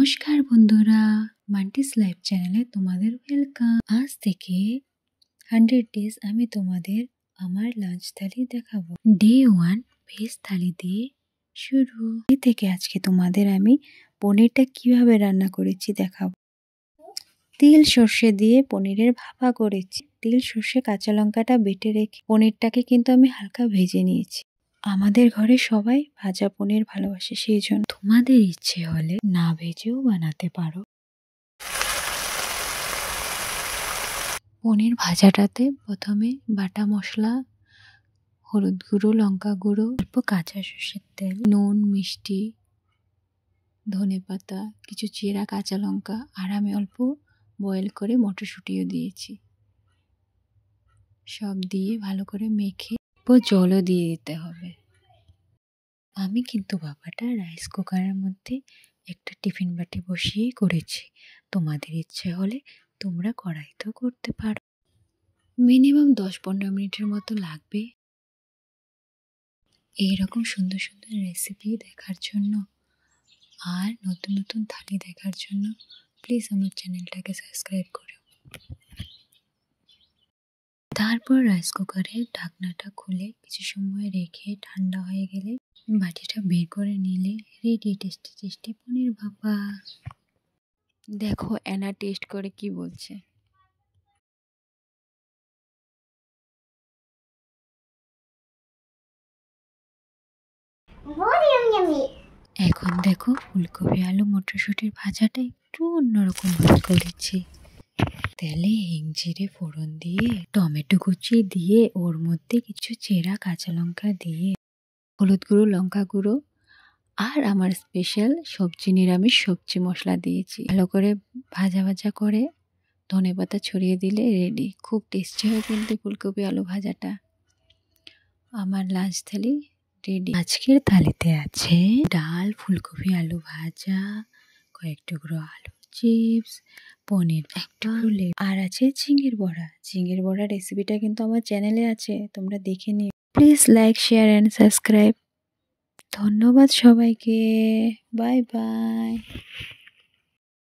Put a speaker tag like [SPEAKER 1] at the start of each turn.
[SPEAKER 1] নমস্কার বন্ধুরা, মান্টিস লাইফ চ্যানেলে তোমাদের ওয়েলকাম। আজ থেকে 100 ডেজ আমি তোমাদের আমার লাঞ্চ থালি দেখাবো। ডে 1 ভেজ থালি দিয়ে শুরু। এই থেকে আজকে তোমাদের আমি পনিরটা কিভাবে রান্না করেছি দেখাবো। তিল সর্ষে দিয়ে পনিরের ভাপা করেছি। তিল সর্ষে কাঁচা লঙ্কাটা বেটে রেখে পনিরটাকে কিন্তু আমি হালকা ভেজে নিয়েছি। আমাদের ঘরে সবাই ভাজা পনির ভালোবাসে, সেই জন্য তোমাদের ইচ্ছে হলে না ভেজেও বানাতে পারো। পনির ভাজাটাতে প্রথমে বাটা মশলা, হলুদ গুঁড়ো, লঙ্কা গুঁড়ো, অল্প কাঁচা সর্ষের তেল, নুন, মিষ্টি, ধনেপাতা, কিছু চেরা কাঁচা লঙ্কা আর আমি অল্প বয়েল করে মটরশুঁটিও দিয়েছি। সব দিয়ে ভালো করে মেখে জলও দিয়ে দিতে হবে। আমি কিন্তু ভাপাটা রাইস কুকারের মধ্যে একটা টিফিন বাটি বসিয়ে করেছি। তোমাদের ইচ্ছে হলে তোমরা কড়াইতেও করতে পারো। মিনিমাম 10-15 মিনিটের মতো লাগবে। এইরকম সুন্দর সুন্দর রেসিপি দেখার জন্য আর নতুন নতুন থালি দেখার জন্য প্লিজ আমার চ্যানেলটাকে সাবস্ক্রাইব করো। তারপর রাইস কুকারের ঢাকনাটা খুলে কিছু সময় রেখে ঠান্ডা হয়ে গেলে বাটিটা বের করে নিলে রেডি টেস্টি টেস্টি পনির ভাপা। দেখো অ্যানা টেস্ট করে কি বলছে। এখন দেখো ফুলকপি আলু মটরশুঁটির ভাজাটা একটু অন্যরকম ভাবে করেছি। তেলে হিং জিরে ফোড়ন দিয়ে টমেটো কুচি দিয়ে ওর মধ্যে কিছু চেরা কাঁচা লঙ্কা দিয়ে হলুদ গুঁড়ো, লঙ্কা গুঁড়ো আর আমার স্পেশাল নিরামিষ সবজি মশলা দিয়েছি। ভালো করে ভাজা ভাজা করে ধনেপাতা ছড়িয়ে দিলে রেডি। খুব টেস্টি হয় কিন্তু ফুলকপি আলু ভাজাটা। আমার লাঞ্চ থালি রেডি। আজকের থালিতে আছে ডাল, ফুলকপি আলু ভাজা, কয়েক টুকরো আলু চিপস, পনির একটা আর আছে ঝিঙের বড়া। ঝিঙের বড়া রেসিপিটা কিন্তু আমার চ্যানেলে আছে, তোমরা দেখে নিও। Please like, share and subscribe. ধন্যবাদ সবাইকে। Bye bye.